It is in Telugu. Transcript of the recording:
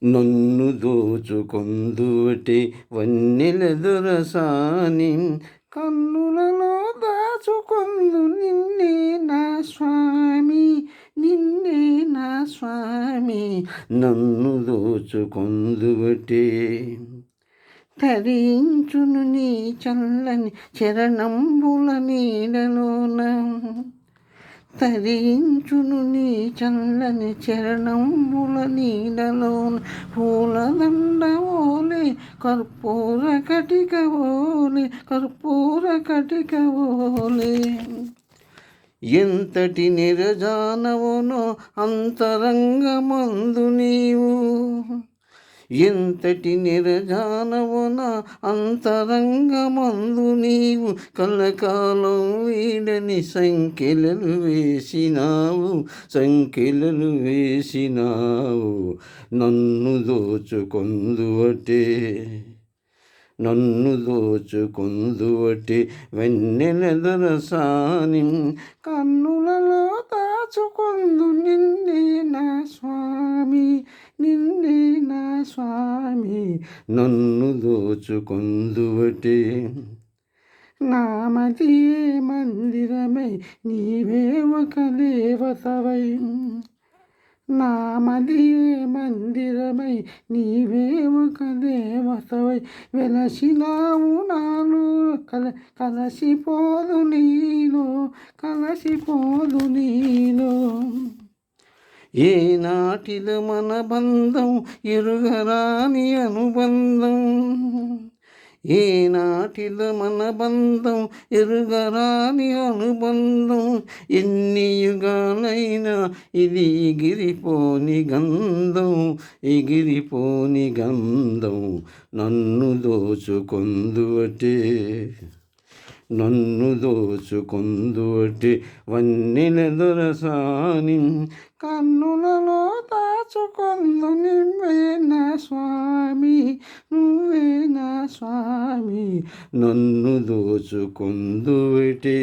నన్ను దోచుకొందువటే వన్నెల దొరసాని, కన్నులలో దాచుకొందు నిన్నే నా స్వామి, నిన్నే నా స్వామి. నన్ను దోచుకొందువటే తరించును నీ చల్లని చరణంబుల నీడలోన, తరించును నీ చల్లని చరణంబుల నీడలోన. పూలదండ ఓలే కర్పూర కటిక ఓలే, కర్పూర కటిక ఓలే. ఎంతటి నిరజానవునో అంతరంగమందు నీవు, ఎంతటి నిరజానవున అంతరంగమందు నీవు. కలకాలం వీడని సంఖ్యలను వేసినావు, సంఖ్యలను వేసినావు. నన్ను దోచుకొందువటే, నన్ను దోచుకొందువటే వెన్నెల దొరసాని, కన్నులలో దాచుకొందు నిన్నే నా స్వామి, నిన్నే నా స్వామి. నన్ను దోచుకొందువటే నామదియే మందిరమై నీవే ఒక దేవతవై, నామదియే మందిరమై నీవే ఒక దేవతవై. వెలసినావు నాలో కలసిపోదు నీలో, కలసిపోదు నీలో. ఏ నాటిలో మన బంధం ఎరుగరాని అనుబంధం, ఏ నాటిలో మన బంధం ఎరుగరాని అనుబంధం. ఎన్ని యుగాలైనా ఇది ఎగిరిపోని గంధం, ఎగిరిపోని గంధం. నన్ను దోచుకొందువటే, నన్ను దోచుకొందువటే వన్నెల దొరసాని, కన్నులలో దాచుకొందు నువ్వే నా స్వామి, నువ్వే నా స్వామి. నన్ను దోచుకొందువటే.